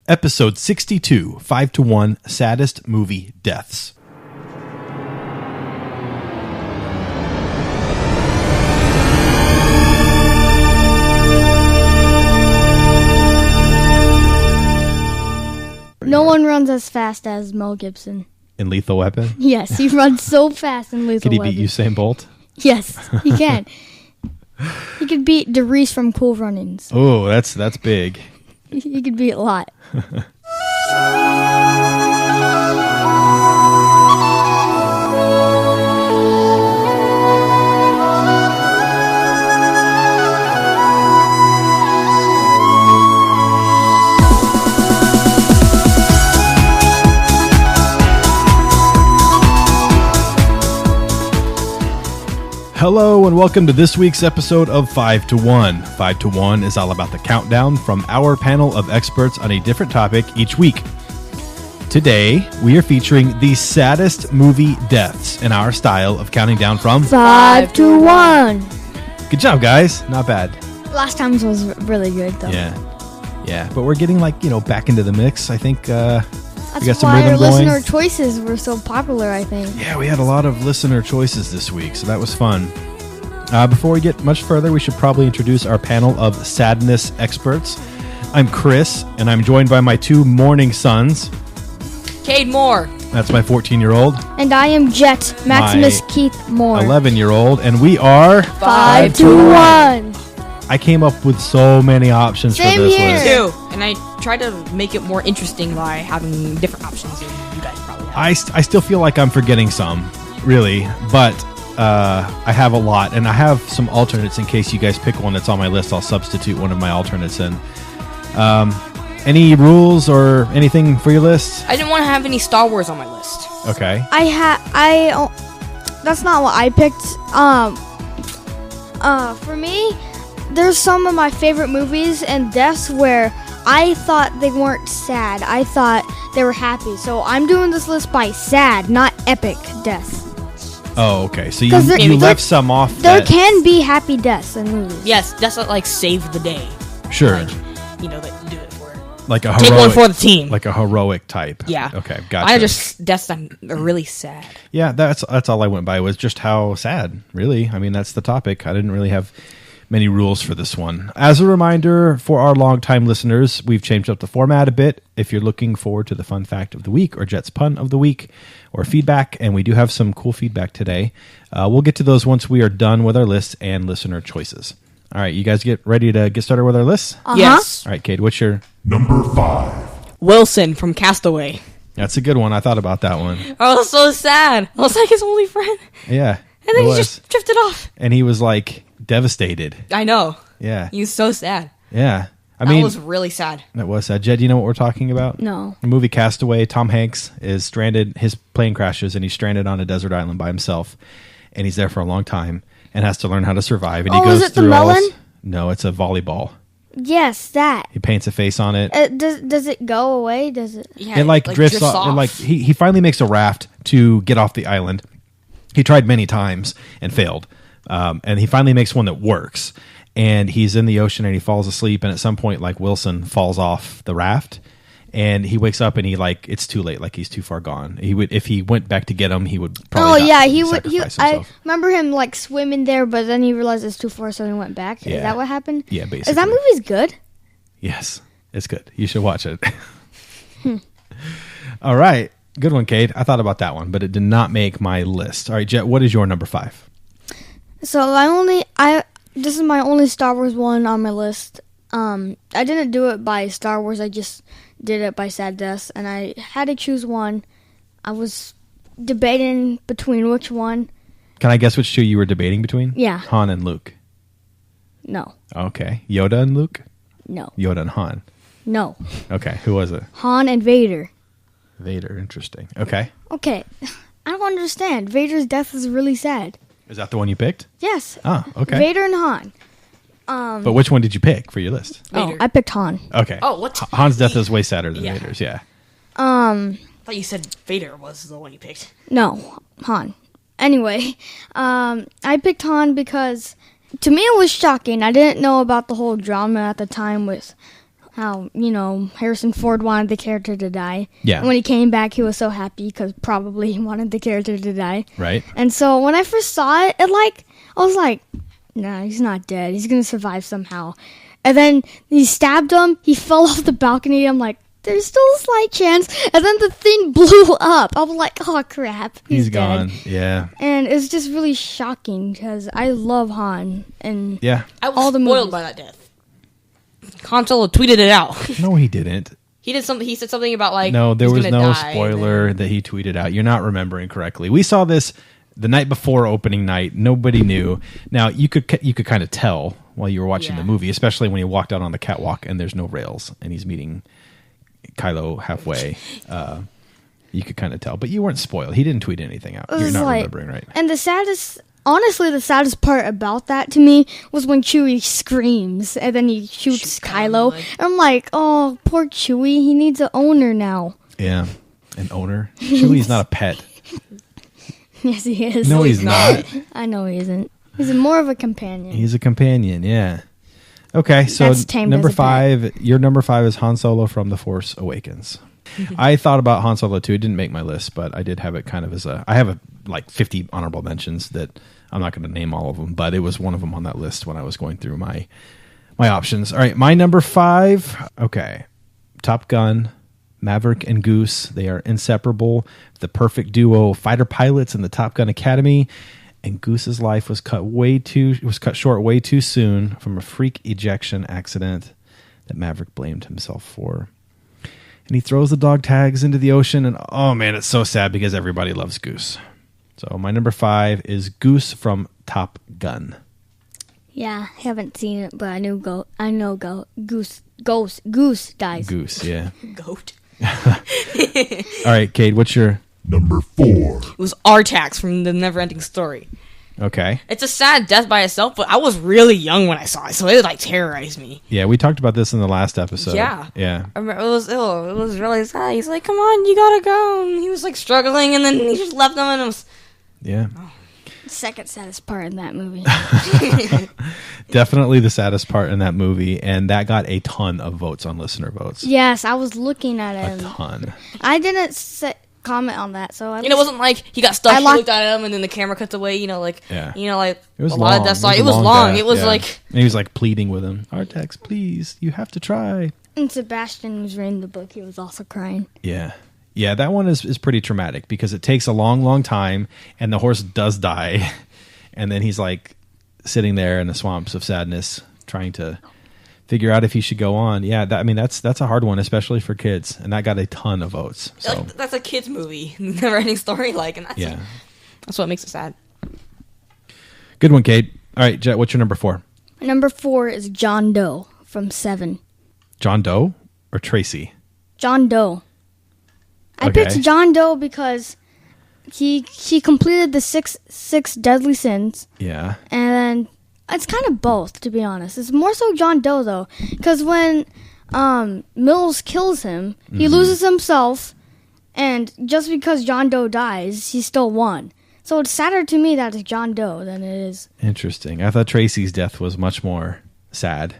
Episode 62, 5-1, Saddest Movie Deaths. No one runs as fast as Mel Gibson. In Lethal Weapon? Yes, he runs so fast in Lethal Weapon. Could he beat Usain Bolt? Yes, he can. He could beat DeReese from Cool Runnings. Oh, that's big. He could beat a lot. Hello and welcome to this week's episode of 5-1. 5-1 is all about the countdown from our panel of experts on a different topic each week. Today, we are featuring the saddest movie deaths in our style of counting down from 5 to 1. Good job, guys. Not bad. Last time's was really good, though. Yeah. But we're getting back into the mix. I think we got some why rhythm our going. listener choices were so popular, I think. Yeah, we had a lot of listener choices this week, so that was fun. Before we get much further, we should probably introduce our panel of sadness experts. I'm Chris, and I'm joined by my two morning sons. Cade Moore. That's my 14-year-old. And I am Jet Maximus My Keith Moore. 11-year-old, and we are 5 to 1. I came up with so many options Same for this here. list. Too. And I tried to make it more interesting by having different options than you guys probably have. I still feel like I'm forgetting some, really, but I have a lot, and I have some alternates in case you guys pick one that's on my list. I'll substitute one of my alternates in. Any rules or anything for your list? I didn't want to have any Star Wars on my list. Okay. That's not what I picked. For me, there's some of my favorite movies and deaths where I thought they weren't sad. I thought they were happy. So I'm doing this list by sad, not epic deaths. Oh, okay. So you there- left some off. There can be happy deaths in movies. Yes, that's what, save the day. Sure. That do it for. Like a Take heroic, one for the team. Like a heroic type. Yeah. Okay, gotcha. I just deaths that are really sad. Yeah, that's all I went by was just how sad, really. I mean, that's the topic. I didn't really have many rules for this one. As a reminder for our longtime listeners, we've changed up the format a bit. If you're looking forward to the fun fact of the week or Jet's pun of the week or feedback, and we do have some cool feedback today, we'll get to those once we are done with our lists and listener choices. All right, you guys get ready to get started with our lists? Yes. All right, Cade, what's your... Number 5. Wilson from Castaway. That's a good one. I thought about that one. I was so sad. I was like his only friend. Yeah. And then he just drifted off. And he was devastated. I know. Yeah. He was so sad. Yeah. That was really sad. That was sad. Jed, do you know what we're talking about? No. The movie Castaway, Tom Hanks is stranded. His plane crashes and he's stranded on a desert island by himself. And he's there for a long time and has to learn how to survive. And he goes is it the through melon? No, it's a volleyball. Yes, that. He paints a face on it. Does it go away? Does it? Yeah, It drifts off. And he finally makes a raft to get off the island. He tried many times and failed. And he finally makes one that works. And he's in the ocean and he falls asleep. And at some point, Wilson falls off the raft. And he wakes up and it's too late. He's too far gone. If he went back to get him, he would probably he would. I himself. remember him swimming there, but then he realized it's too far, so he went back. Yeah. Is that what happened? Yeah, basically. Is that movie's good? Yes, it's good. You should watch it. All right. Good one, Cade. I thought about that one, but it did not make my list. All right, Jet, what is your number 5? So this is my only Star Wars one on my list. I didn't do it by Star Wars. I just did it by sad deaths, and I had to choose one. I was debating between which one. Can I guess which two you were debating between? Yeah. Han and Luke. No. Okay. Yoda and Luke? No. Yoda and Han. No. Okay. Who was it? Han and Vader. Vader. Interesting. Okay. Okay. I don't understand. Vader's death is really sad. Is that the one you picked? Yes. Oh, okay. Vader and Han. But which one did you pick for your list? Vader. I picked Han. Okay. Oh, what's... Han's death is way sadder than Yeah. Vader's, yeah. I thought you said Vader was the one you picked. No, Han. Anyway, I picked Han because to me it was shocking. I didn't know about the whole drama at the time with how, Harrison Ford wanted the character to die. Yeah. And when he came back, he was so happy because probably he wanted the character to die. Right. And so when I first saw it, I was like, nah, he's not dead. He's going to survive somehow. And then he stabbed him. He fell off the balcony. I'm like, there's still a slight chance. And then the thing blew up. I was like, oh, crap. He's gone. dead. Yeah. And it's just really shocking because I love Han. And yeah. I was all the spoiled movies. by that death. Han Solo tweeted it out. No, he didn't. He did something. He said something about like no, there he's was gonna no die, spoiler that he tweeted out. You're not remembering correctly. We saw this the night before opening night. Nobody knew. Now you could kind of tell while you were watching the movie, especially when he walked out on the catwalk and there's no rails and he's meeting Kylo halfway. You could kind of tell, but you weren't spoiled. He didn't tweet anything out. You're not remembering right. And the saddest part about that to me was when Chewie screams and then he shoots Kylo. And I'm like, oh, poor Chewie. He needs an owner now. Yeah, an owner. Chewie's not a pet. Yes, he is. No, he's not. I know he isn't. He's more of a companion. He's a companion, yeah. Okay, so That's tamed number as a 5, your number 5 is Han Solo from The Force Awakens. I thought about Han Solo too. It didn't make my list, but I did have it kind of as I have like 50 honorable mentions that I'm not going to name all of them, but it was one of them on that list when I was going through my options. All right, my number 5. Okay, Top Gun, Maverick and Goose. They are inseparable. The perfect duo, fighter pilots in the Top Gun Academy. And Goose's life was cut short way too soon from a freak ejection accident that Maverick blamed himself for. And he throws the dog tags into the ocean, and oh man, it's so sad because everybody loves Goose. So my number 5 is Goose from Top Gun. Yeah, I haven't seen it, but I know Goose dies. Goose, yeah. Goat. All right, Cade, what's your number 4? It was Artax from The Neverending Story. Okay. It's a sad death by itself, but I was really young when I saw it, so it like terrorized me. Yeah, we talked about this in the last episode. Yeah. I remember it was really sad. He's like, "Come on, you gotta go." And he was like struggling, and then he just left them, and it was Second saddest part in that movie. Definitely the saddest part in that movie, and that got a ton of votes on listener votes. Yes, I was looking at it. A ton. I didn't comment on that, so it wasn't like he got stuck. He looked at him, and then the camera cuts away. It was long. lot of death. It was long. It was like and he was like pleading with him, Artax, please, you have to try. And Sebastian was reading the book. He was also crying. Yeah, that one is pretty traumatic because it takes a long, long time, and the horse does die, and then he's like sitting there in the swamps of sadness, trying to figure out if he should go on. Yeah, that's a hard one, especially for kids, and that got a ton of votes. So that's a kids movie, Never-ending Story, and that's what makes it sad. Good one, Kate. All right, Jet, what's your number 4? Number 4 is John Doe from 7. John Doe or Tracy? John Doe. I Okay. picked John Doe because he completed the six deadly sins. Yeah. And it's kind of both, to be honest. It's more so John Doe, though. Because when Mills kills him, he loses himself. And just because John Doe dies, he still won. So it's sadder to me that it's John Doe than it is. Interesting. I thought Tracy's death was much more sad.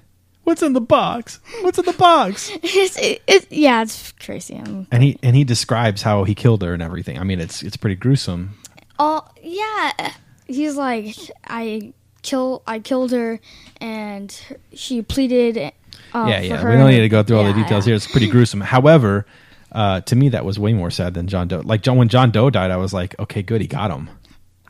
What's in the box? What's in the box? It's Tracy. And he describes how he killed her and everything. I mean, it's pretty gruesome. Oh, yeah. He's like, I killed her, and she pleaded. Yeah. For her. We don't need to go through all the Yeah, details yeah. here. It's pretty gruesome. However, to me, that was way more sad than John Doe. Like when John Doe died, I was like, okay, good, he got him.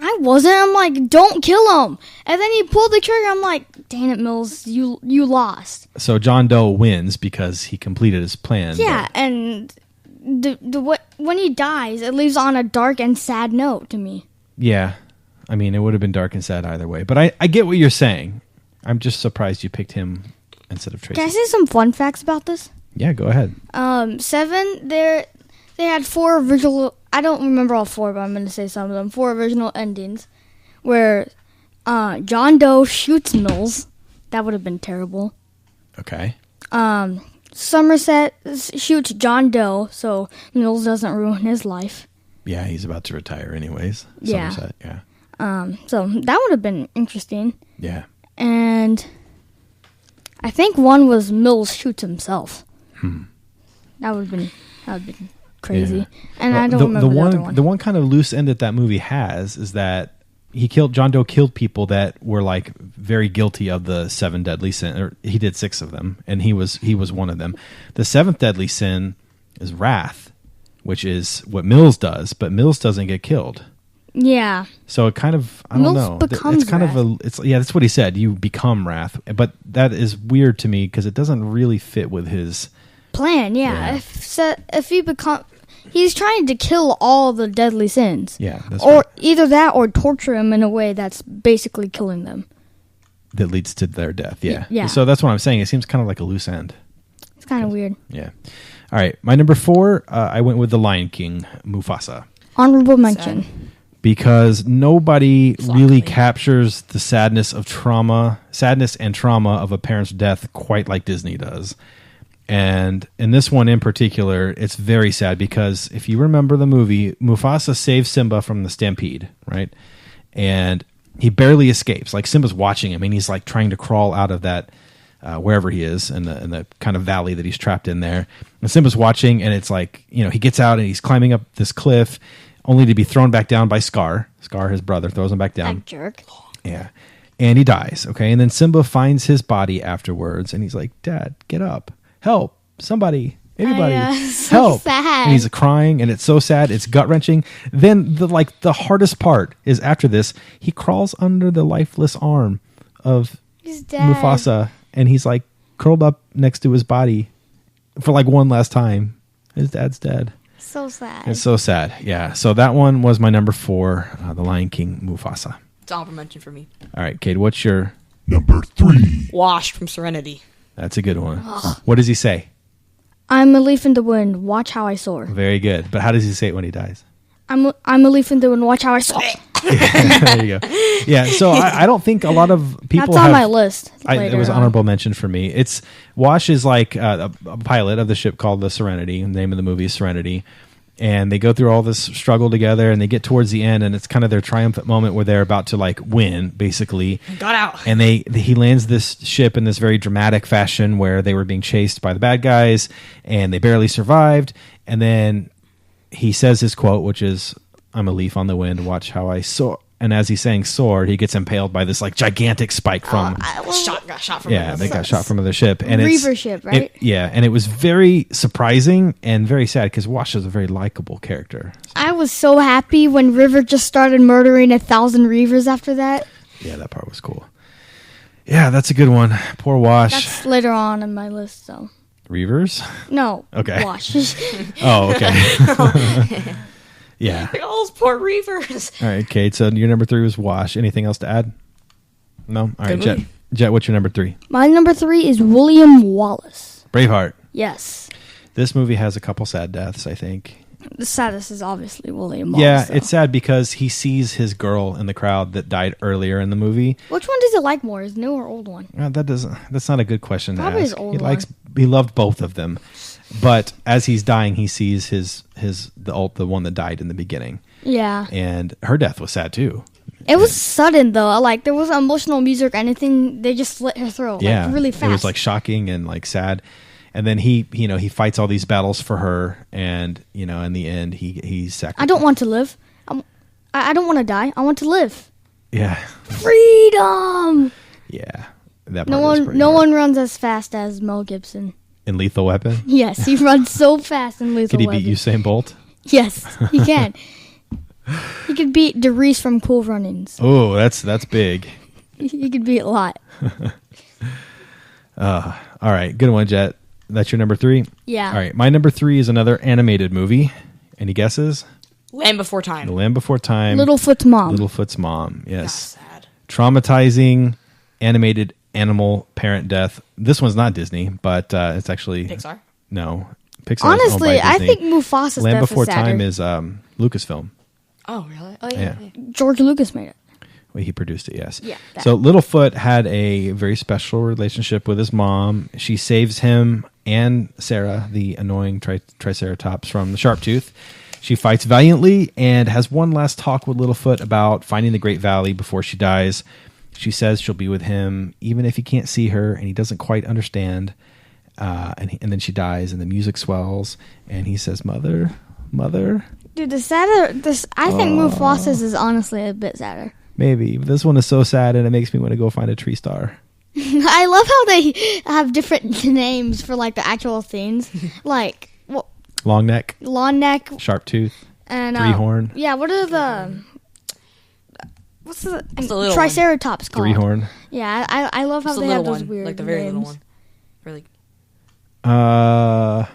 I wasn't. I'm like, don't kill him. And then he pulled the trigger. I'm like, dang it, Mills, you lost. So John Doe wins because he completed his plan. Yeah, and when he dies, it leaves on a dark and sad note to me. Yeah. I mean, it would have been dark and sad either way. But I get what you're saying. I'm just surprised you picked him instead of Tracy. Can I say some fun facts about this? Yeah, go ahead. 7, they had 4 original. I don't remember all 4, but I'm going to say some of them. 4 original endings where John Doe shoots Mills. That would have been terrible. Okay. Somerset shoots John Doe, so Mills doesn't ruin his life. Yeah, he's about to retire anyways. Yeah. Somerset, yeah. So that would have been interesting. Yeah. And I think one was Mills shoots himself. That would have been crazy. Yeah. And I don't remember the other one. The one kind of loose end that movie has is that John Doe killed people that were like very guilty of the 7 deadly sin, or he did 6 of them, and he was one of them. The 7th deadly sin is wrath, which is what Mills does, but Mills doesn't get killed. Yeah. So it kind of, I don't know. Becomes it's kind wrath. that's what he said. You become wrath, but that is weird to me because it doesn't really fit with his plan. Yeah. If he he's trying to kill all the deadly sins. Yeah, that's or right. either that or torture him in a way that's basically killing them. That leads to their death. Yeah. Yeah. So that's what I'm saying. It seems kind of like a loose end. It's kind of weird. Yeah. All right. My number 4, I went with The Lion King, Mufasa. Honorable mention. Because nobody Exactly. really captures the sadness and trauma of a parent's death quite like Disney does. And in this one in particular, it's very sad because if you remember the movie, Mufasa saves Simba from the stampede, right? And he barely escapes. Like Simba's watching him, and he's like trying to crawl out of that wherever he is in the kind of valley that he's trapped in there. And Simba's watching, and it's like, you know, he gets out and he's climbing up this cliff, only to be thrown back down by Scar. Scar, his brother, throws him back down. That jerk. Yeah. And he dies, okay? And then Simba finds his body afterwards, and he's like, Dad, get up. Help. Somebody. Anybody. So help. sad. And he's crying, and it's so sad. It's gut-wrenching. Then the hardest part is after this, he crawls under the lifeless arm of He's dead. Mufasa, and he's like curled up next to his body for like one last time. His dad's dead. So sad. It's so sad. Yeah. So that one was my number 4, The Lion King, Mufasa. It's honorable mention for me. All right, Kate, what's your... Number 3. Washed from Serenity. That's a good one. What does he say? I'm a leaf in the wind. Watch how I soar. Very good. But how does he say it when he dies? I'm a leaf in the wind. Watch how I soar. There you go. Yeah, so I don't think a lot of people That's on my list. It was honorable mention for me. It's Wash is like a pilot of the ship called the Serenity. The name of the movie is Serenity. And they go through all this struggle together, and they get towards the end, and it's kind of their triumphant moment where they're about to like win, basically. Got out. And he lands this ship in this very dramatic fashion where they were being chased by the bad guys, and they barely survived. And then he says his quote, which is, "I'm a leaf on the wind. Watch how I soar." And as he's saying "sword," he gets impaled by this like gigantic spike from. Got shot from Yeah, another they ship. got shot from the ship, and Reaver it's ship, right? and it was very surprising and very sad because Wash is a very likable character. I was so happy when River just started murdering 1,000 Reavers after that. Yeah, that part was cool. Yeah, that's a good one. Poor Wash. That's later on in my list, so. Reavers? No. Okay. Wash. Oh, okay. Yeah. Like, all those poor Reavers. All right, Kate. So your number 3 was Wash. Anything else to add? No. All right, Good Jet. movie. Jet, what's your number 3? My number 3 is William Wallace. Braveheart. Yes. This movie has a couple sad deaths, I think. The saddest is obviously William Wallace. Yeah, though. it's sad because he sees his girl in the crowd that died earlier in the movie. Which one does he like more, his new or old one? That's not a good question to Probably ask. his old one. He loved both of them, but as he's dying, he sees the one that died in the beginning, Yeah. and her death was sad too. It was sudden, though. Like, there wasn't emotional music or anything. They just slit her throat, like, really fast. It was like shocking and like sad. And then he fights all these battles for her, and in the end he's sacrificed. I don't want to live. I don't want to die. I want to live. Yeah, Freedom! yeah. That part No was one, pretty no hard. one runs as fast as Mel Gibson. In Lethal Weapon. Yes, he runs so fast in Lethal Could he Weapon. beat Usain Bolt? Yes, he can. He could beat Derice from Cool Runnings. Oh, that's big. He could beat a lot. All right, good one, Jet. That's your number 3? Yeah. All right, my number 3 is another animated movie. Any guesses? Land Before Time. The Land Before Time. Littlefoot's mom. Littlefoot's mom. That's Yes. sad. Traumatizing animated animal parent death. This one's not Disney, but it's actually Pixar. No, Pixar. Honestly, I think Mufasa's Land death Before is sadder. Time is Lucasfilm. Oh, really? Oh, Yeah. yeah. George Lucas made it. Well, he produced it, yes. Yeah, that. So Littlefoot had a very special relationship with his mom. She saves him and Sarah, the annoying Triceratops, from the Sharptooth. She fights valiantly and has one last talk with Littlefoot about finding the Great Valley before she dies. She says she'll be with him even if he can't see her, and he doesn't quite understand. And then she dies, and the music swells, and he says, "Mother, mother." Dude, I think Mufasa's is honestly a bit sadder. Maybe. But this one is so sad, and it makes me want to go find a tree star. I love how they have different names for like the actual things, like long neck, sharp tooth, and three horn. Yeah, what are the little Triceratops called? Three horn. Yeah, I love how they have those weird like the very names. little one. Or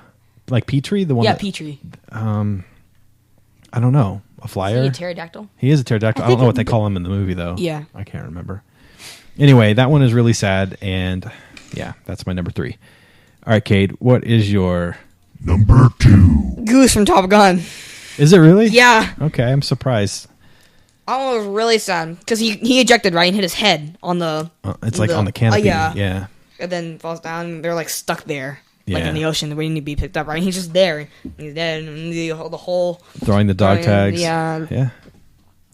like Petrie, the one. Yeah, Petrie. I don't know. A flyer. Is he a pterodactyl? He is a pterodactyl. I don't know what they call him in the movie though. Yeah, I can't remember. Anyway, that one is really sad, and yeah, that's my number 3. All right, Cade, what is your number 2? Goose from Top Gun. Is it really? Yeah. Okay, I'm surprised. I was really sad because he ejected right and hit his head on the. It's like on the canopy. Yeah. And then falls down. And they're like stuck there, like in the ocean, waiting to be picked up. Right, and he's just there. He's dead. And the whole throwing the dog tags. Yeah. Yeah.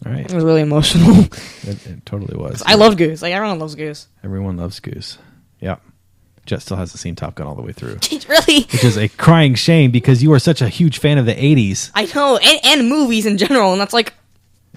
All right. It was really emotional. It totally was. I love Goose. Like everyone loves Goose. Everyone loves Goose. Yep. Jet still hasn't seen Top Gun all the way through. Really? Which is a crying shame because you are such a huge fan of the 80s. I know, and movies in general, and that's like.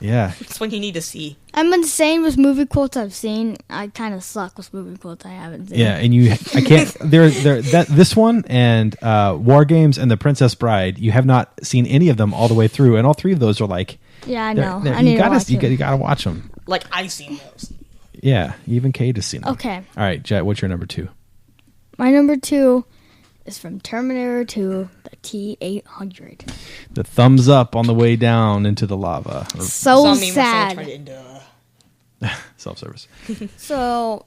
Yeah. That's what you need to see. I'm insane with movie quotes I've seen. I kind of suck with movie quotes I haven't seen. Yeah, and I can't. This one and War Games and The Princess Bride. You have not seen any of them all the way through, and all 3 of those are like. Yeah, I know. You gotta watch them. Like I've seen those. Yeah, even Kate has seen them. Okay. All right, Jet. What's your number 2? My number 2 is from Terminator 2, the T-800. The thumbs up on the way down into the lava. So sad. Self-service. So,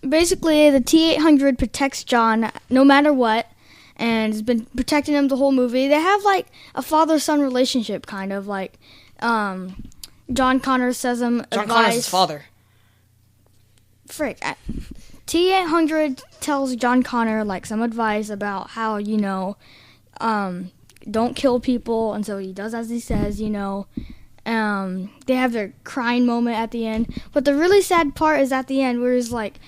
basically, the T-800 protects John no matter what, and has been protecting him the whole movie. They have, like, a father-son relationship, kind of, like, John Connor says him advice. John Connor's his father. Frick. T-800 tells John Connor, like, some advice about how, don't kill people, and so he does as he says, They have their crying moment at the end. But the really sad part is at the end where it's like,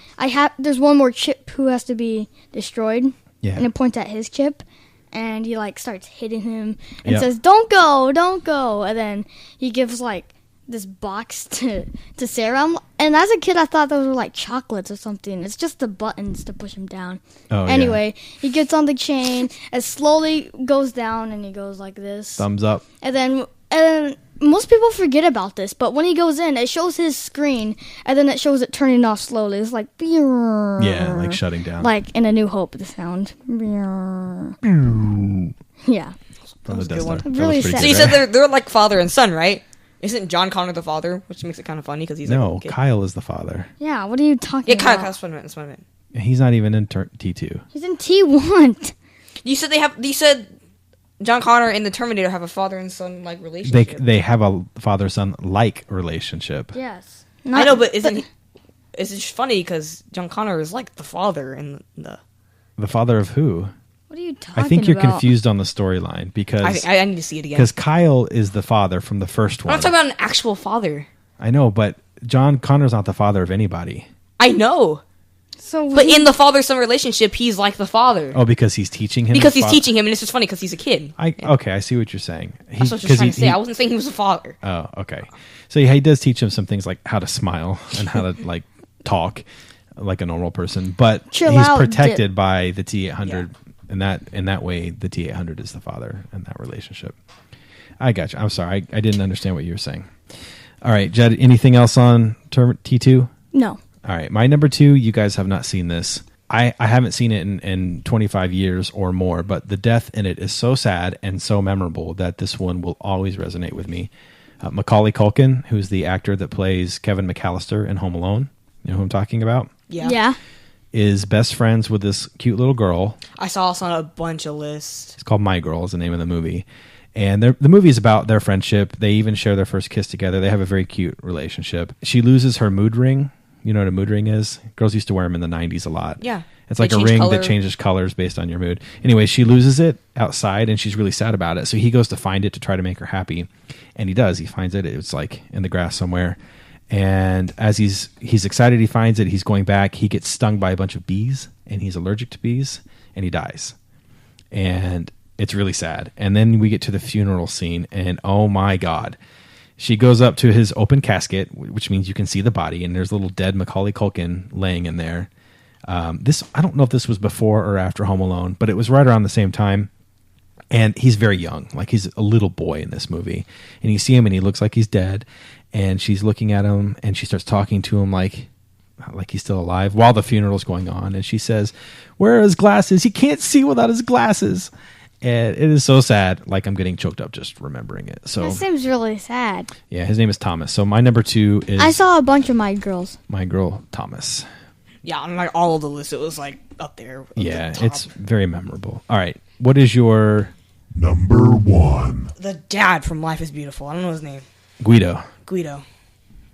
there's one more chip who has to be destroyed. Yeah. And it points at his chip. And he, like, starts hitting him and says, don't go. And then he gives, like, this box to Sarah. And as a kid, I thought those were, like, chocolates or something. It's just the buttons to push him down. Oh, anyway, he gets on the chain. It slowly goes down, and he goes like this. Thumbs up. And then most people forget about this, but when he goes in, it shows his screen, and then it shows it turning off slowly. It's like... Yeah, like shutting down. Like in A New Hope, the sound. Yeah. From the Death Star. Really sad. So you said they're like father and son, right? Isn't John Connor the father? Which makes it kind of funny because he's like a kid. Kyle is the father. Yeah, what are you talking about? Yeah, Kyle's what I meant. He's not even in T2. He's in T1. You said John Connor and the Terminator have a father and son like relationship. They have a father-son like relationship. Yes. I know, but it's just funny because John Connor is like the father in the... The father of who? What are you talking about? I think you're confused on the storyline because... I need to see it again. Because Kyle is the father from the first one. I'm not talking about an actual father. I know, but John Connor's not the father of anybody. I know. But in the father-son relationship, he's like the father. Oh, because he's teaching him? Because he's teaching him, and it's just funny because he's a kid. Okay, I see what you're saying. That's what I was just trying to say. I wasn't saying he was a father. Oh, okay. So he does teach him some things like how to smile and how to like talk like a normal person, but he's protected by the T-800. Yeah. In that way, the T-800 is the father in that relationship. I got you. I'm sorry. I didn't understand what you were saying. All right, Jed, anything else on T2? No. All right, my number 2, you guys have not seen this. I haven't seen it in 25 years or more, but the death in it is so sad and so memorable that this one will always resonate with me. Macaulay Culkin, who's the actor that plays Kevin McAllister in Home Alone, you know who I'm talking about? Yeah. Is best friends with this cute little girl. I saw this on a bunch of lists. It's called My Girl is the name of the movie. And the movie is about their friendship. They even share their first kiss together. They have a very cute relationship. She loses her mood ring. You know what a mood ring is? Girls used to wear them in the 90s a lot. Yeah. It's like a ring that changes colors based on your mood. Anyway, she loses it outside, and she's really sad about it. So he goes to find it to try to make her happy. And he does. He finds it. It's like in the grass somewhere. And as he's excited, he finds it. He's going back. He gets stung by a bunch of bees, and he's allergic to bees, and he dies. And it's really sad. And then we get to the funeral scene, and oh my God. She goes up to his open casket, which means you can see the body, and there's a little dead Macaulay Culkin laying in there. I don't know if this was before or after Home Alone, but it was right around the same time. And he's very young, like he's a little boy in this movie. And you see him, and he looks like he's dead. And she's looking at him, and she starts talking to him like he's still alive while the funeral's going on. And she says, "Where are his glasses? He can't see without his glasses." And it is so sad. Like, I'm getting choked up just remembering it. So That seems really sad. yeah, his name is Thomas. So my number 2 is I saw a bunch of my girls. My Girl Thomas. Yeah, on like all of the lists, it was like up there. At Yeah, the top. it's very memorable. All right, what is your Number 1. The dad from Life is Beautiful. I don't know his name. Guido? Guido.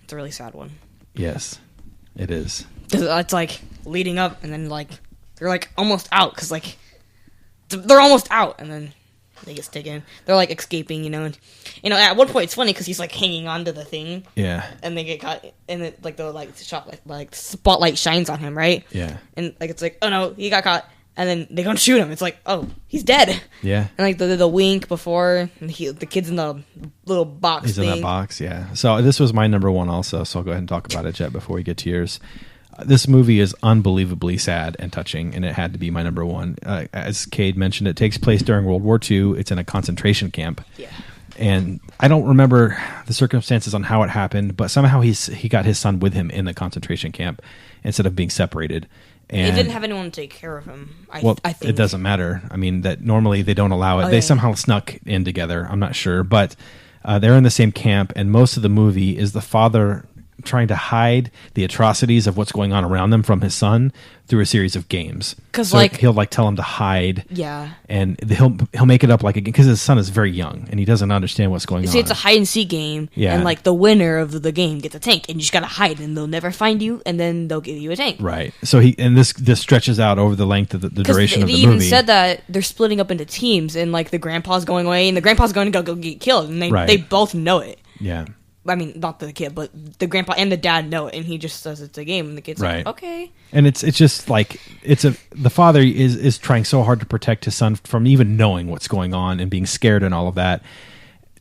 It's a really sad one. Yes, it is. 'Cause it's like leading up, and then like they're like almost out because like they're almost out, and then they get taken. They're like escaping, and at one point it's funny because he's like hanging onto the thing, Yeah, and they get caught, and it, like the shot like spotlight shines on him, right? yeah, And like it's like, oh no, he got caught, and then they gonna shoot him. It's like, oh, he's dead. yeah. And like the wink before, and the kid's in the little box He's thing. in that box, yeah. So this was my number 1 also, so I'll go ahead and talk about it, Jet, before we get to yours. This movie is unbelievably sad and touching, and it had to be my number 1. As Cade mentioned, it takes place during World War II. It's in a concentration camp. Yeah. And I don't remember the circumstances on how it happened, but somehow he got his son with him in the concentration camp instead of being separated. And It didn't have anyone to take care of him. I think it doesn't matter. I mean, that normally they don't allow it. Oh, They yeah. somehow snuck in together. I'm not sure, but they're in the same camp, and most of the movie is the father trying to hide the atrocities of what's going on around them from his son through a series of games. 'Cause, So like- he'll like tell him to hide, Yeah. and he'll make it up like again because his son is very young and he doesn't understand what's going See, on. it's a hide and seek game, Yeah. and like the winner of the game gets a tank, and you just gotta hide, and they'll never find you, and then they'll give you a tank. Right. So this stretches out over the length of the duration they of the even movie. said that they're splitting up into teams, and like the grandpa's going away, and the grandpa's going to go get killed, and Right. they both know it. Yeah. I mean, not the kid, but the grandpa and the dad know it, and he just says it's a game, and the kid's Right. like, okay. And it's just like the father is trying so hard to protect his son from even knowing what's going on and being scared and all of that,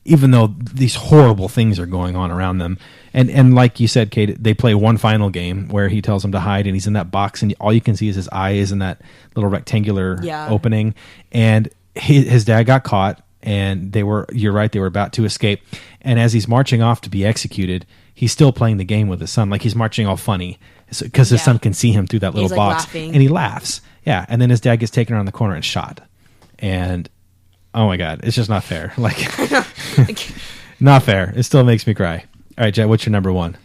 even though these horrible things are going on around them. And like you said, Kate, they play one final game where he tells him to hide, and he's in that box, and all you can see is his eyes in that little rectangular Yeah. opening. And his dad got caught, and you're right, they were about to escape. And as he's marching off to be executed, he's still playing the game with his son, like he's marching all funny because his Yeah. son can see him through that little He's, like, box, laughing. and he laughs. Yeah, and then his dad gets taken around the corner and shot. And oh my god, it's just not fair. Like, not fair. It still makes me cry. All right, Jet, what's your number 1?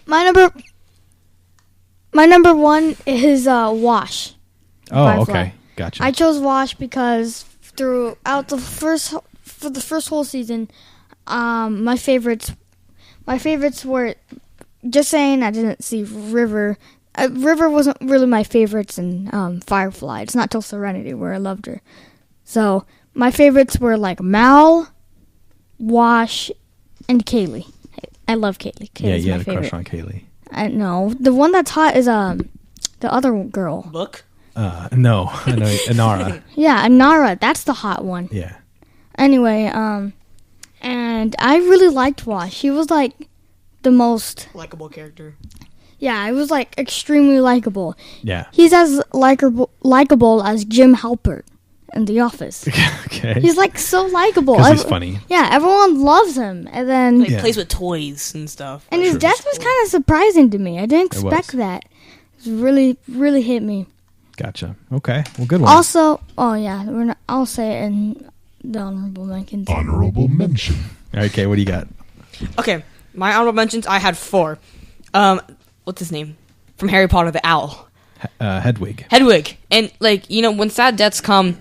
My number 1 is Wash. Oh, Firefly. okay, gotcha. I chose Wash because throughout the first whole season, my favorites were, just saying, I didn't see River. River wasn't really my favorites in Firefly. It's not till Serenity where I loved her. So my favorites were like Mal, Wash, and Kaylee. I love Kaylee. Yeah, Kaylee's you my had a favorite. crush on Kaylee. I know the one that's hot is the other girl. Book? No, I know Inara. Yeah, Nara. That's the hot one. Yeah, Anyway, and I really liked Wash. He was like the most. Likeable character. Yeah, he was like extremely likable. yeah. He's as likable as Jim Halpert in The Office. Okay. He's like so likable. Because he's funny. Yeah, everyone loves him. And then Like, Yeah. plays with toys and stuff. and his True. death was kind of surprising to me. I didn't It was. expect that. It really, really hit me. Gotcha. Okay. Well, good one. Also, oh yeah, I'll say it in the honorable mentions. Honorable mention. All right, Kate, what do you got? Okay, my honorable mentions, I had 4. What's his name? From Harry Potter, the owl. Hedwig. Hedwig. And, like, when sad deaths come,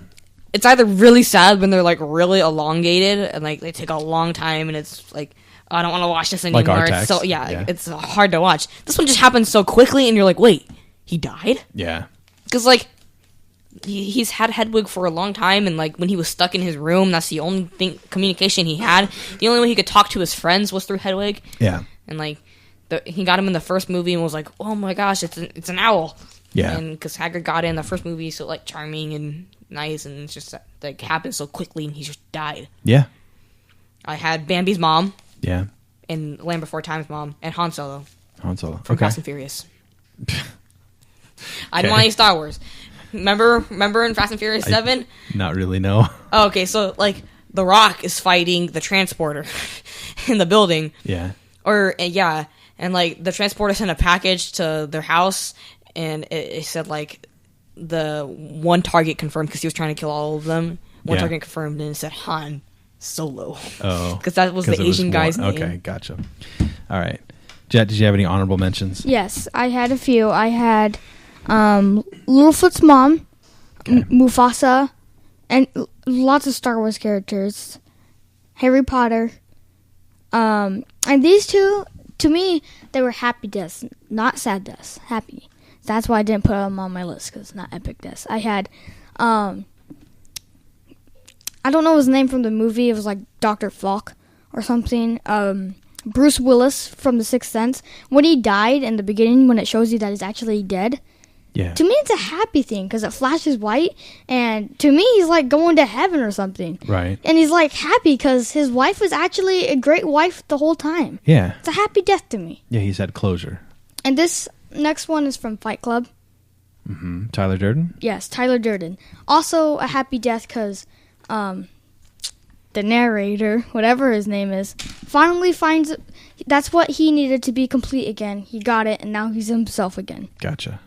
it's either really sad when they're, like, really elongated and, like, they take a long time and it's, like, I don't want to watch this anymore. Like It's so, Artax. Yeah. it's hard to watch. This one just happens so quickly and you're like, wait, he died? Yeah. Because, like, he's had Hedwig for a long time, and, like, when he was stuck in his room, that's the only communication he had. The only way he could talk to his friends was through Hedwig. Yeah. And, like, he got him in the first movie and was like, oh my gosh, it's an owl. Yeah. And because Hagrid got it in the first movie, so like charming and nice, and it's just like happened so quickly, and he just died. Yeah. I had Bambi's mom. Yeah. And Land Before Time's mom, and Han Solo Han Solo. from Okay. Fast and Furious. I didn't want any Star Wars. Remember in Fast and Furious 7? Not really, no. Oh, okay, so like The Rock is fighting the transporter in the building. Yeah. And like the transporter sent a package to their house, and it said like the one target confirmed because he was trying to kill all of them. One target confirmed, and it said Han Solo. Oh. Because that was the Asian guy's name. Okay, gotcha. All right. Jet, did you have any honorable mentions? Yes, I had a few. I had Littlefoot's mom, Mufasa, and lots of Star Wars characters. Harry Potter. And these two, to me, they were happy deaths, not sad deaths. Happy. That's why I didn't put them on my list, because it's not epic deaths. I had, I don't know his name from the movie. It was like Dr. Falk or something. Bruce Willis from The Sixth Sense. When he died in the beginning, when it shows you that he's actually dead, Yeah. to me it's a happy thing because it flashes white, and to me he's like going to heaven or something. Right. And he's like happy because his wife was actually a great wife the whole time. Yeah. It's a happy death to me. Yeah, he's had closure. And this next one is from Fight Club. Tyler Durden? Yes, Tyler Durden. Also a happy death because the narrator, whatever his name is, finally finds that's what he needed to be complete again. He got it, and now he's himself again. Gotcha.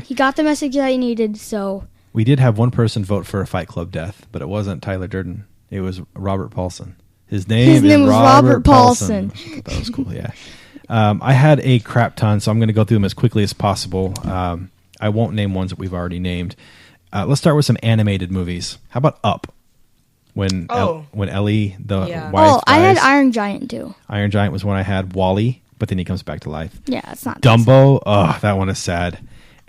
He got the message that he needed, so... We did have one person vote for a Fight Club death, but it wasn't Tyler Durden. It was Robert Paulson. His name was Robert Paulson. I thought that was cool, yeah. I had a crap ton, so I'm going to go through them as quickly as possible. I won't name ones that we've already named. Let's start with some animated movies. How about Up? When Ellie, the wife, dies. I had Iron Giant, too. Iron Giant was one I had. Wall-E, but then he comes back to life. Yeah, it's not... Dumbo, that one is sad.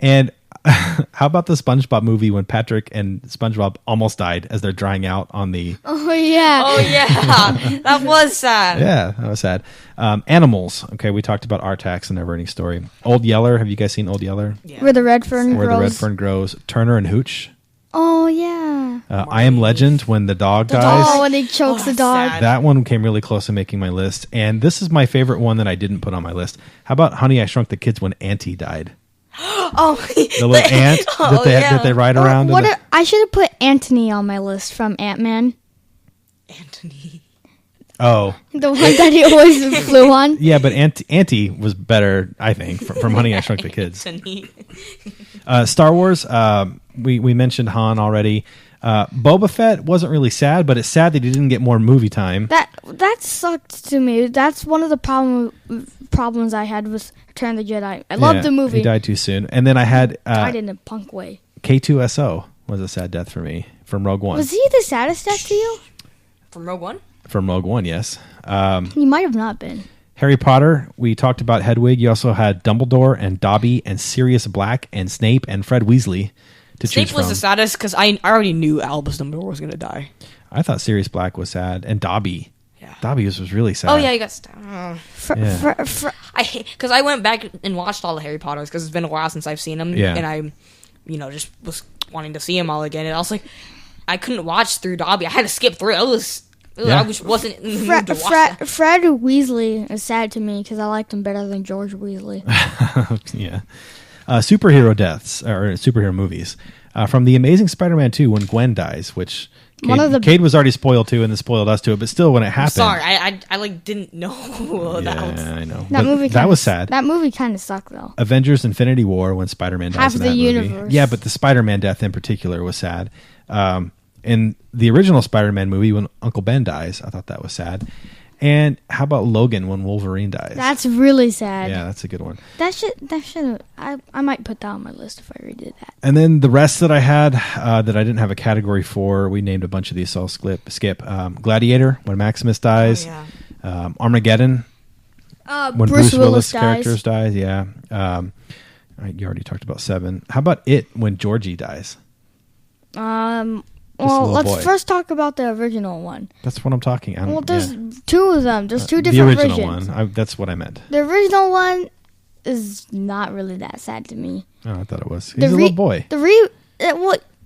And how about the SpongeBob movie when Patrick and SpongeBob almost died as they're drying out on the... Oh, yeah. Oh, yeah. That was sad. Yeah, that was sad. Animals. Okay, we talked about Artax and Neverending Story. Old Yeller. Have you guys seen Old Yeller? Yeah. Where the red fern grows. Where the red fern grows. Turner and Hooch. Oh, yeah. I Am Legend, when the dog dies. Oh, when he chokes the dog. sad. That one came really close to making my list. And this is my favorite one that I didn't put on my list. How about Honey, I Shrunk the Kids when Auntie died? Oh, The little ant that they ride around. I should have put Anthony on my list from Ant-Man. Anthony. Oh. The one that he always flew on. Yeah, but Auntie was better, I think, from Honey, I Shrunk the Kids. Anthony. Star Wars, we mentioned Han already. Boba Fett wasn't really sad, but it's sad that he didn't get more movie time. That sucked to me. That's one of the problems I had with Return of the Jedi. I loved the movie. He died too soon. And then I had died in a punk way. K2SO was a sad death for me from Rogue One. Was he the saddest death to you? From Rogue One? From Rogue One, yes. He might have not been. Harry Potter, we talked about Hedwig. You also had Dumbledore and Dobby and Sirius Black and Snape and Fred Weasley to choose Snape from. was the saddest because I already knew Albus Dumbledore was going to die. I thought Sirius Black was sad. And Dobby. Yeah. Dobby was really sad. Oh, yeah, he got stabbed. Yeah. I hate because I went back and watched all the Harry Potters because it's been a while since I've seen them. Yeah. And I, just was wanting to see them all again. And I was like, I couldn't watch through Dobby. I had to skip through it. I just wasn't in the mood to watch that. Fred Weasley is sad to me because I liked him better than George Weasley. Yeah. Superhero deaths, or superhero movies. From The Amazing Spider-Man 2, when Gwen dies, which Cade was already spoiled to, and then spoiled us to it, but still when it happened. Sorry, I didn't know that. Yeah, I know. That was sad. That movie kind of sucked, though. Avengers Infinity War, when Spider-Man dies Half in the that universe. movie. Yeah, but the Spider-Man death in particular was sad. In the original Spider-Man movie, when Uncle Ben dies, I thought that was sad. And how about Logan, when Wolverine dies? That's really sad. Yeah, that's a good one. That should I might put that on my list if I redid that. And then the rest that I had that I didn't have a category for, we named a bunch of these, so I'll skip. Gladiator, when Maximus dies. Oh, yeah. Armageddon, when Bruce Willis characters dies. Yeah. You already talked about 7. How about It, when Georgie dies? Well, little let's boy. first talk about the original one. That's what I'm talking. Well, there's two of them. There's two the different original versions. one. That's what I meant. The original one is not really that sad to me. Oh, I thought it was. He's a little boy.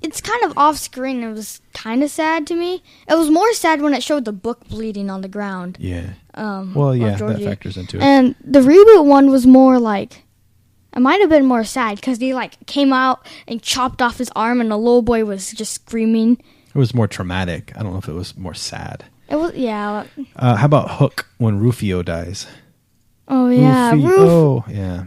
It's kind of off screen. It was kind of sad to me. It was more sad when it showed the book bleeding on the ground. Yeah. Of that Georgie. factors into it. And the reboot one was more like, it might have been more sad because he like came out and chopped off his arm, and the little boy was just screaming. It was more traumatic. I don't know if it was more sad. It was, yeah. How about Hook when Rufio dies? Oh yeah, Rufio. Yeah.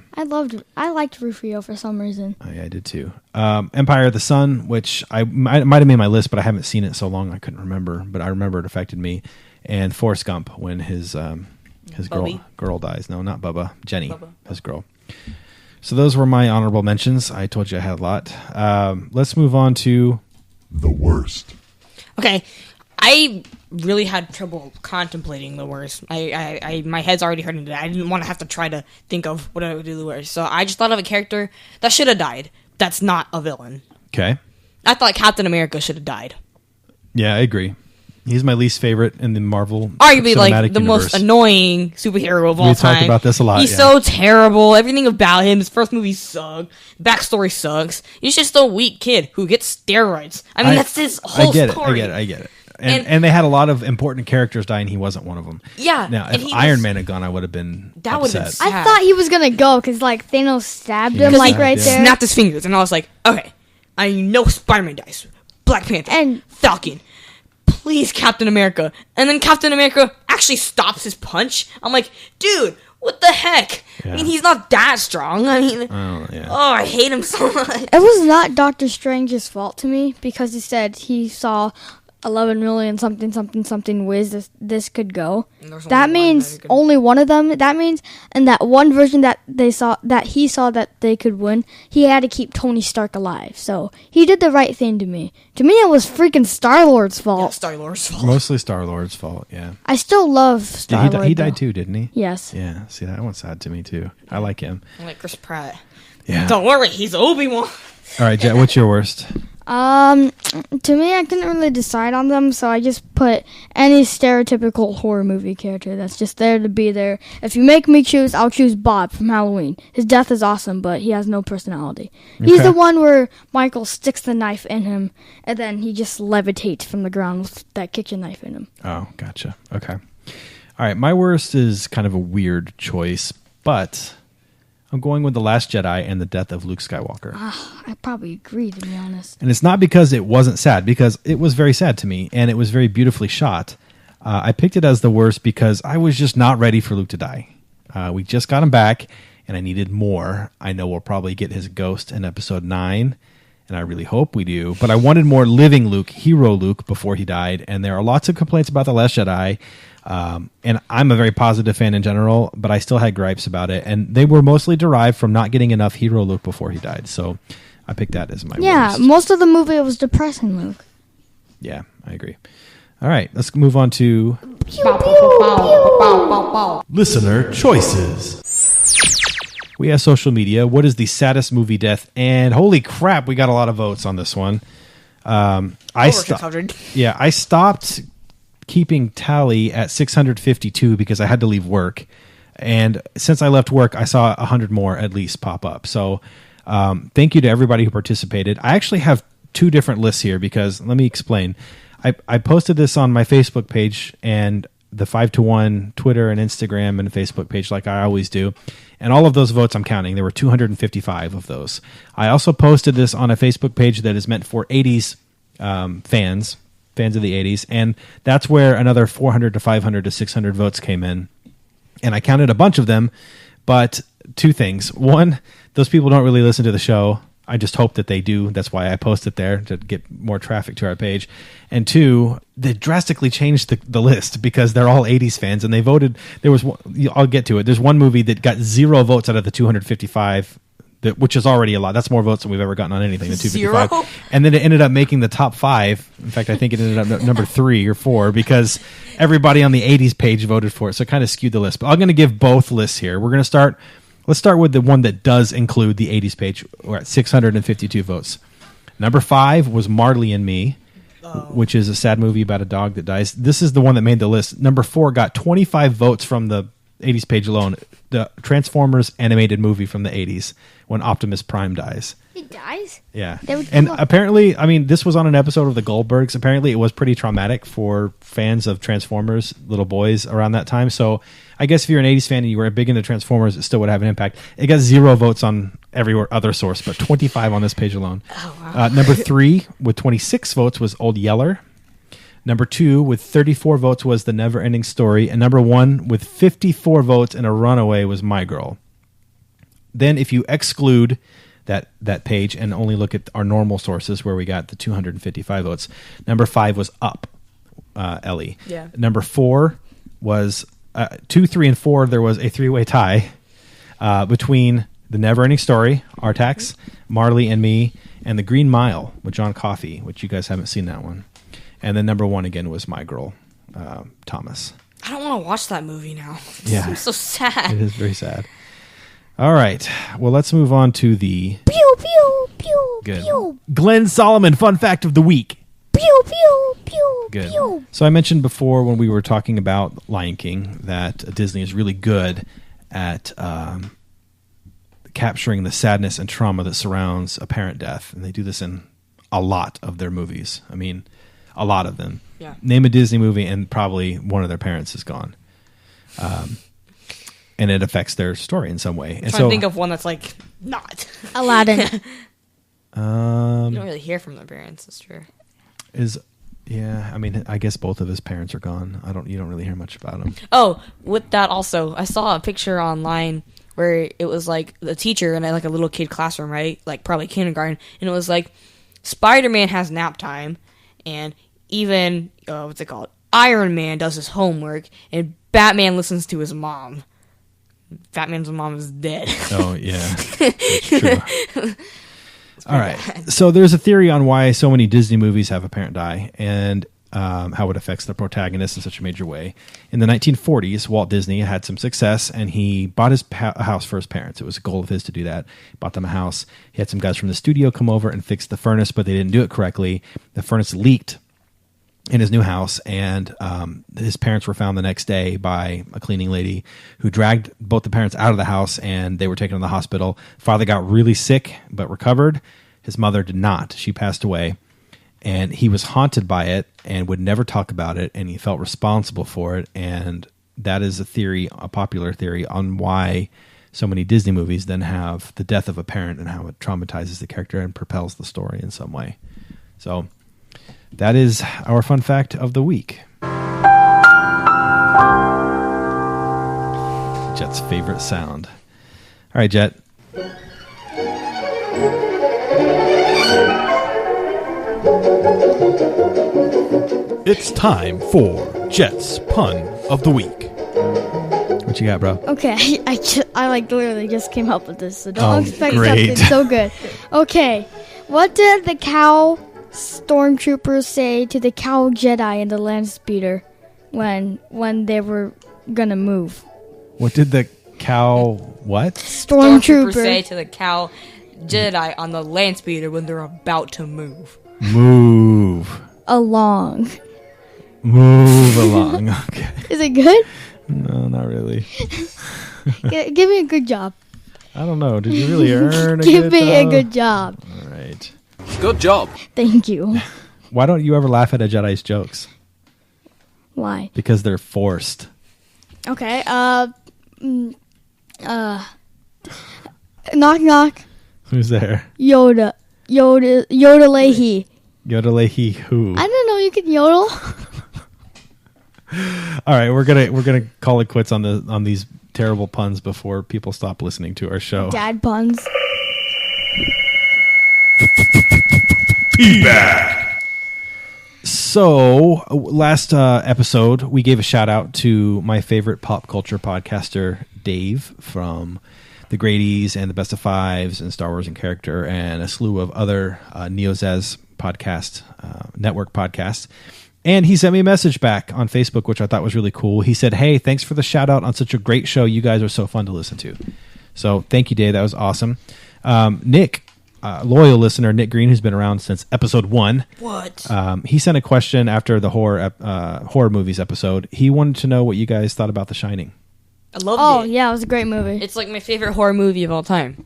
I liked Rufio for some reason. Oh, yeah, I did too. Empire of the Sun, which I might have made my list, but I haven't seen it so long I couldn't remember. But I remember it affected me. And Forrest Gump when his girl dies. No, not Bubba. Jenny, his girl. So those were my honorable mentions. I told you I had a lot. Let's move on to The worst. Okay, I really had trouble contemplating the worst. My head's already hurting today. I didn't want to have to try to think of what I would do the worst. So I just thought of a character that should have died. That's not a villain. Okay. I thought Captain America should have died. Yeah, I agree. He's my least favorite in the Marvel Arguably, like, cinematic the universe. most annoying superhero of all We time. talked about this a lot. He's yeah. so terrible. Everything about him, his first movie sucked. Backstory sucks. He's just a weak kid who gets steroids. I mean, that's his whole story. I get it. And they had a lot of important characters die, and he wasn't one of them. Yeah. Now, and if he Iron was- Man had gone, I would have been That would've been upset. sad. I thought he was gonna go because like Thanos stabbed him Because like he right there. snapped his fingers, and I was like, okay, I know Spider-Man dies. Black Panther. And- Falcon. Please, Captain America. And then Captain America actually stops his punch. I'm like, dude, what the heck? Yeah. I mean, he's not that strong. I mean, Oh, yeah. I hate him so much. It was not Doctor Strange's fault to me because he said he saw 11 million something ways this could go. There's That only one means that could- only one of them. That means in that one version that he saw that they could win, he had to keep Tony Stark alive. So he did the right thing to me. To me, it was freaking Star-Lord's fault. Star-Lord's fault. Mostly Star-Lord's fault, yeah. I still love Star-Lord. He died though. too, didn't he? Yes. Yeah, see, that one's sad to me too. I like him. I'm like Chris Pratt. Yeah. Don't worry, he's Obi-Wan. All right, Jet, what's your worst? To me, I couldn't really decide on them, so I just put any stereotypical horror movie character that's just there to be there. If you make me choose, I'll choose Bob from Halloween. His death is awesome, but he has no personality. He's Okay. the one where Michael sticks the knife in him, and then he just levitates from the ground with that kitchen knife in him. Oh, gotcha. Okay. All right, my worst is kind of a weird choice, but I'm going with The Last Jedi and the death of Luke Skywalker. I probably agree, to be honest. And it's not because it wasn't sad, because it was very sad to me, and it was very beautifully shot. I picked it as the worst because I was just not ready for Luke to die. We just got him back, and I needed more. I know we'll probably get his ghost in Episode 9, and I really hope we do. But I wanted more living Luke, hero Luke, before he died, and there are lots of complaints about The Last Jedi. And I'm a very positive fan in general, but I still had gripes about it, and they were mostly derived from not getting enough hero Luke before he died. So I picked that as my worst. Most of the movie was depressing, Luke. Yeah, I agree. All right, let's move on to listener choices. We have social media. What is the saddest movie death? And holy crap, we got a lot of votes on this one. I stopped keeping tally at 652 because I had to leave work, and since I left work, I saw 100 more at least pop up. So thank you to everybody who participated. I actually have two different lists here because let me explain. I posted this on my Facebook page and the 5-to-1 Twitter and Instagram and Facebook page like I always do, and all of those votes I'm counting. There were 255 of those. I also posted this on a Facebook page that is meant for 80s fans of the 80s, and that's where another 400 to 500 to 600 votes came in, and I counted a bunch of them. But two things: one, those people don't really listen to the show. I just hope that they do. That's why I post it there, to get more traffic to our page. And two, they drastically changed the list because they're all 80s fans, and they voted. There was one, I'll get to it. There's one movie that got 0 votes out of the 255, which is already a lot. That's more votes than we've ever gotten on anything, the 255. 0? And then it ended up making the top 5. In fact, I think it ended up number 3 or 4 because everybody on the 80s page voted for it. So it kind of skewed the list. But I'm going to give both lists here. We're going to start. Let's start with the one that does include the 80s page. We're at 652 votes. Number 5 was Marley and Me. which is a sad movie about a dog that dies. This is the one that made the list. Number 4 got 25 votes from the 80s page alone. The Transformers animated movie from the 80s when Optimus Prime dies. He dies? Yeah. They would And come up- apparently, I mean, this was on an episode of the Goldbergs. Apparently, it was pretty traumatic for fans of Transformers, little boys, around that time. So I guess if you're an 80s fan and you were big into Transformers, it still would have an impact. It got 0 votes on every other source, but 25 on this page alone. Oh, wow. Number 3 with 26 votes was Old Yeller. Number 2 with 34 votes was The Never Ending Story. And number 1 with 54 votes and a runaway was My Girl. Then if you exclude that page and only look at our normal sources where we got the 255 votes, number 5 was Up, Ellie. Yeah. Number 4 was 2, 3, and 4. There was a 3-way tie between The Never Ending Story, Artax, Marley and Me, and The Green Mile with John Coffey, which you guys haven't seen that one. And then number 1 again was My Girl, Thomas. I don't want to watch that movie now. Yeah. I'm so sad. It is very sad. All right. Well, let's move on to the Pew, pew, pew, good pew, Glenn Solomon fun fact of the week. pew, pew, pew, Good. pew. So I mentioned before when we were talking about Lion King that Disney is really good at capturing the sadness and trauma that surrounds a parent death, and they do this in a lot of their movies. I mean, a lot of them. Yeah. Name a Disney movie and probably one of their parents is gone. And it affects their story in some way. I'm And trying to think of one that's like not. Aladdin. You don't really hear from their parents. That's true. I mean, I guess both of his parents are gone. You don't really hear much about him. Oh, with that also, I saw a picture online where it was like the teacher in like a little kid classroom, right? Like probably kindergarten, and it was like Spider-Man has nap time, and even what's it called? Iron Man does his homework, and Batman listens to his mom. Batman's mom is dead. Oh, yeah. That's true. All right. So there's a theory on why so many Disney movies have a parent die and how it affects the protagonist in such a major way. In the 1940s, Walt Disney had some success, and he bought a house for his parents. It was a goal of his to do that. He bought them a house. He had some guys from the studio come over and fix the furnace, but they didn't do it correctly. The furnace leaked in his new house, and his parents were found the next day by a cleaning lady who dragged both the parents out of the house, and they were taken to the hospital. Father got really sick but recovered. His mother did not. She passed away, and he was haunted by it and would never talk about it, and he felt responsible for it. And that is a popular theory on why so many Disney movies then have the death of a parent and how it traumatizes the character and propels the story in some way. So that is our fun fact of the week. Jet's favorite sound. All right, Jet. It's time for Jet's pun of the week. What you got, bro? Okay, I like literally just came up with this, so don't expect great. something so good. Okay, what did the cow stormtroopers say to the cow Jedi in the land speeder when they were gonna move? What did the cow what? Stormtroopers say Stormtrooper. to the cow Jedi on the land speeder when they're about to move. Move. Along. Move along. Okay. Is it good? No, not really. Give me a good job. I don't know. Did you really earn a Give good me a job? good job. All right. Good job. Thank you. Why don't you ever laugh at a Jedi's jokes? Why? Because they're forced. Okay. Knock knock. Who's there? Yoda. Leahy. Yodelehi who? I didn't know you could yodel. All right, we're gonna call it quits on these terrible puns before people stop listening to our show. Dad puns. Feedback. So last episode, we gave a shout out to my favorite pop culture podcaster, Dave, from the Grady's and the Best of Fives and Star Wars and Character and a slew of other NeoZez podcast network podcasts. And he sent me a message back on Facebook, which I thought was really cool. He said, "Hey, thanks for the shout out on such a great show. You guys are so fun to listen to." So thank you, Dave. That was awesome. Nick loyal listener, Nick Green, who's been around since episode 1. What? He sent a question after the horror movies episode. He wanted to know what you guys thought about The Shining I loved Oh it. yeah, it was a great movie. It's like my favorite horror movie of all time.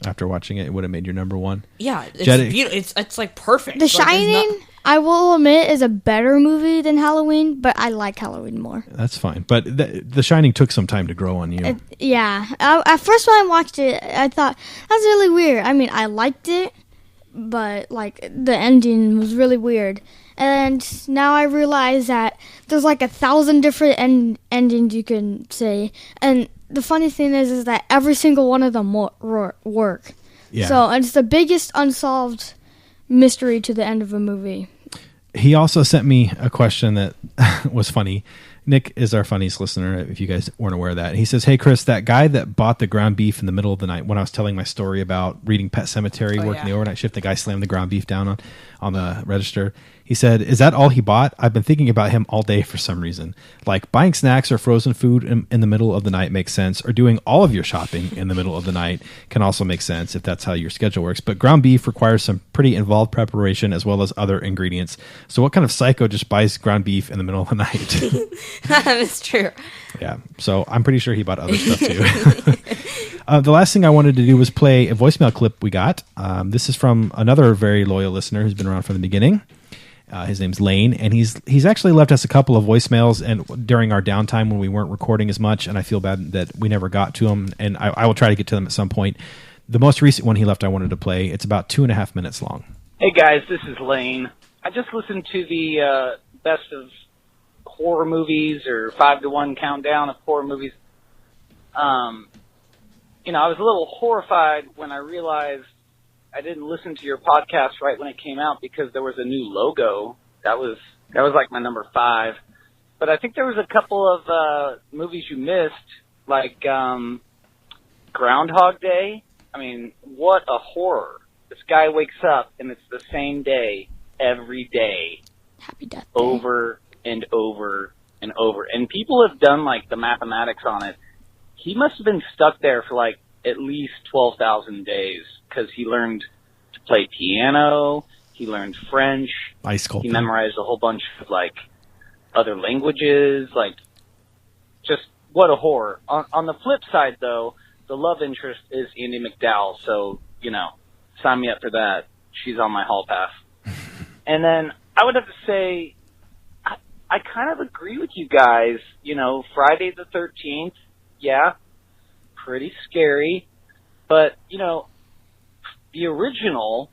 after watching it. It would have made your number 1. Yeah, it's Jedi- beautiful. It's like perfect. The Like, there's Shining, not- I will admit, is a better movie than Halloween, but I like Halloween more. That's fine. But The Shining took some time to grow on you. Yeah. At first when I watched it, I thought, that's really weird. I mean, I liked it, but like the ending was really weird. And now I realize that there's like 1,000 different endings you can say. And the funny thing is that every single one of them work. Yeah. So it's the biggest unsolved mystery to the end of a movie. He also sent me a question that was funny. Nick is our funniest listener, if you guys weren't aware of that. He says, hey, Chris, that guy that bought the ground beef in the middle of the night, when I was telling my story about reading Pet Cemetery, working the overnight shift, the guy slammed the ground beef down on the register. He said, is that all he bought? I've been thinking about him all day for some reason. Like buying snacks or frozen food in the middle of the night makes sense, or doing all of your shopping in the middle of the night can also make sense if that's how your schedule works. But ground beef requires some pretty involved preparation as well as other ingredients. So what kind of psycho just buys ground beef in the middle of the night? That's true. Yeah, so I'm pretty sure he bought other stuff too. The last thing I wanted to do was play a voicemail clip we got. This is from another very loyal listener who's been around from the beginning. His name's Lane, and he's actually left us a couple of voicemails and during our downtime when we weren't recording as much, and I feel bad that we never got to them, and I will try to get to them at some point. The most recent one he left I wanted to play. It's about 2.5 minutes long. Hey guys, this is Lane. I just listened to the best of horror movies or 5 to 1 countdown of horror movies. I was a little horrified when I realized I didn't listen to your podcast right when it came out because there was a new logo. That was like my number 5. But I think there was a couple of movies you missed, like Groundhog Day. I mean, what a horror. This guy wakes up and it's the same day every day. Happy Death Day. Over and over and over. And people have done like the mathematics on it. He must have been stuck there for like at least 12,000 days because he learned to play piano, he learned French, Ice sculpting. he memorized a whole bunch of like other languages, like just what a horror. On the flip side though, the love interest is Andy McDowell, so, sign me up for that. She's on my hall pass. And then I would have to say, I kind of agree with you guys. Friday the 13th, yeah, pretty scary. But, the original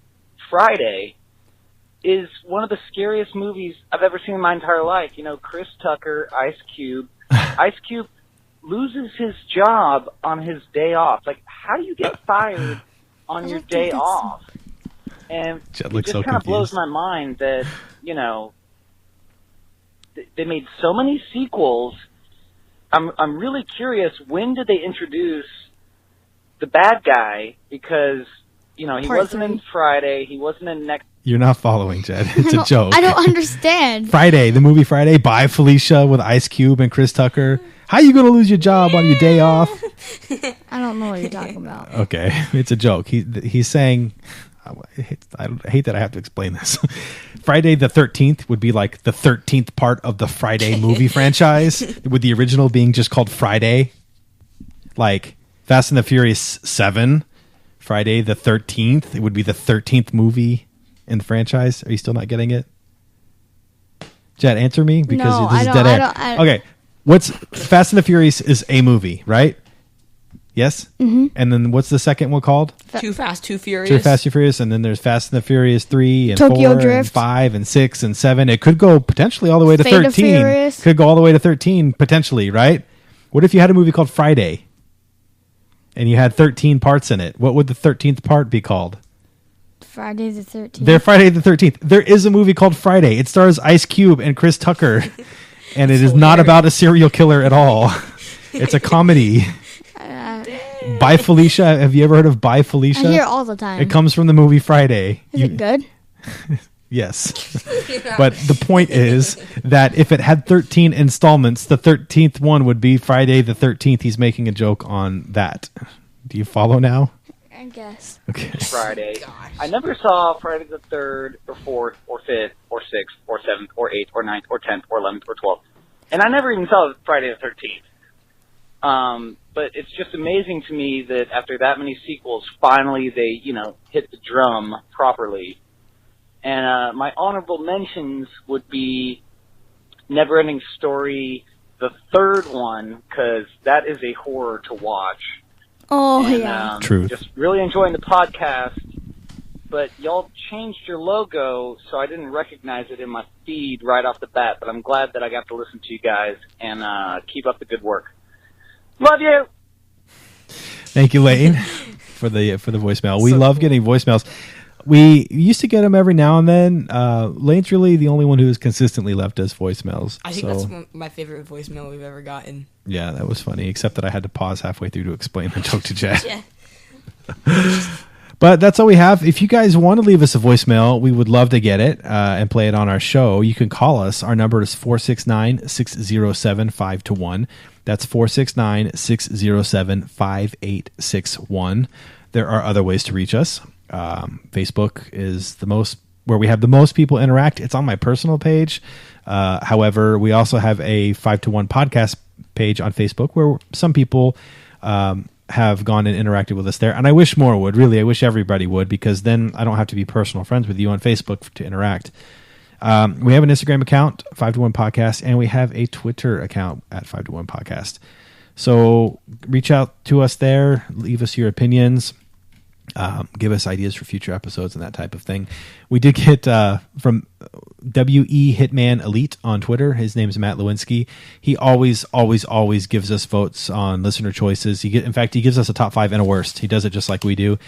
Friday is one of the scariest movies I've ever seen in my entire life. Chris Tucker, Ice Cube. Ice Cube loses his job on his day off. Like, how do you get fired on your day off? And it just so kind of blows confused. my mind that, they made so many sequels. I'm really curious, when did they introduce the bad guy? Because, he Part wasn't 3. in Friday, he wasn't in next. You're not following, Jed. It's a joke. I don't understand. Friday, the movie Friday, by Felicia with Ice Cube and Chris Tucker. How you going to lose your job on your day off? I don't know what you're talking about. Okay, it's a joke. He's saying, I hate that I have to explain this. Friday the 13th would be like the 13th part of the Friday movie franchise, with the original being just called Friday. Like Fast and the Furious 7, Friday the 13th, it would be the 13th movie in the franchise. Are you still not getting it? Jed, answer me because No, this is I dead air. don't. Okay, what's Fast and the Furious is a movie, right? Yes? Mm-hmm. And then what's the second one called? Too Fast, Too Furious. Too Fast, Too Furious, and then there's Fast and the Furious 3 and Tokyo 4 and Drift. 5 and 6 and 7. It could go potentially all the way to Fate of 13. Furious. Could go all the way to 13 potentially, right? What if you had a movie called Friday and you had 13 parts in it? What would the 13th part be called? Friday the 13th. They're Friday the 13th. There is a movie called Friday. It stars Ice Cube and Chris Tucker, and it is not about a serial killer at all. It's a comedy. By Felicia. Have you ever heard of By Felicia? I hear it all the time. It comes from the movie Friday. Is it good? Yes. But the point is that if it had 13 installments, the 13th one would be Friday the 13th. He's making a joke on that. Do you follow now? I guess. Okay. Friday. Gosh. I never saw Friday the 3rd or 4th or 5th or 6th or 7th or 8th or 9th or 10th or 11th or 12th. And I never even saw Friday the 13th. But it's just amazing to me that after that many sequels, finally they, hit the drum properly. And my honorable mentions would be Neverending Story, the 3rd one, because that is a horror to watch. Oh, And, yeah. Truth. Just really enjoying the podcast, but y'all changed your logo, so I didn't recognize it in my feed right off the bat, but I'm glad that I got to listen to you guys, and keep up the good work. Love you! Thank you, Layton, for the voicemail. We So love cool. getting voicemails. We used to get them every now and then. Layton's really the only one who has consistently left us voicemails. I think so, that's my favorite voicemail we've ever gotten. yeah, that was funny, except that I had to pause halfway through to explain the joke to Chad. Yeah. But that's all we have. If you guys want to leave us a voicemail, we would love to get it and play it on our show. You can call us. Our number is 469-607-521. That's 469-607-5861. There are other ways to reach us. Facebook is where we have the most people interact. It's on my personal page. However, we also have a 5-to-1 podcast page on Facebook where some people have gone and interacted with us there. And I wish more would. Really, I wish everybody would, because then I don't have to be personal friends with you on Facebook to interact. We have an Instagram account, 5-to-1 Podcast, and we have a Twitter account at 5-to-1 Podcast. So reach out to us there. Leave us your opinions. Give us ideas for future episodes and that type of thing. We did get from WE Hitman Elite on Twitter. His name is Matt Lewinsky. He always gives us votes on listener choices. In fact, he gives us a top 5 and a worst. He does it just like we do.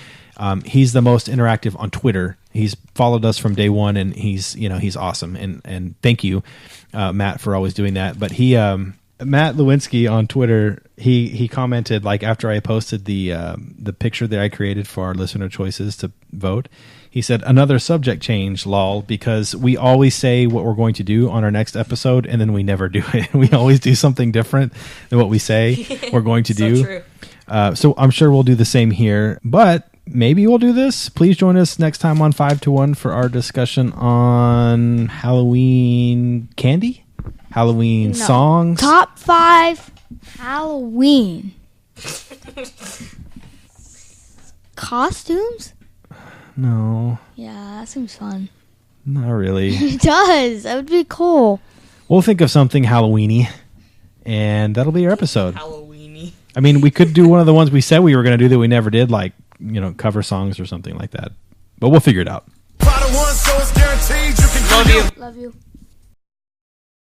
He's the most interactive on Twitter. He's followed us from day one, and he's awesome. And thank you, Matt, for always doing that. But Matt Lewinsky on Twitter, he commented, like, after I posted the picture that I created for our listener choices to vote. He said, "Another subject change, lol, because we always say what we're going to do on our next episode, and then we never do it. We always do something different than what we say we're going to do." True. So I'm sure we'll do the same here, but maybe we'll do this. Please join us next time on 5-to-1 for our discussion on Halloween candy, Halloween No. songs. Top 5 Halloween costumes? No, Yeah, that seems fun. not really. It does. That would be cool. We'll think of something Halloweeny, and that'll be our episode. Halloweeny. I mean, we could do one of the ones we said we were going to do that we never did, like, cover songs or something like that. But we'll figure it out. Love you. Love you.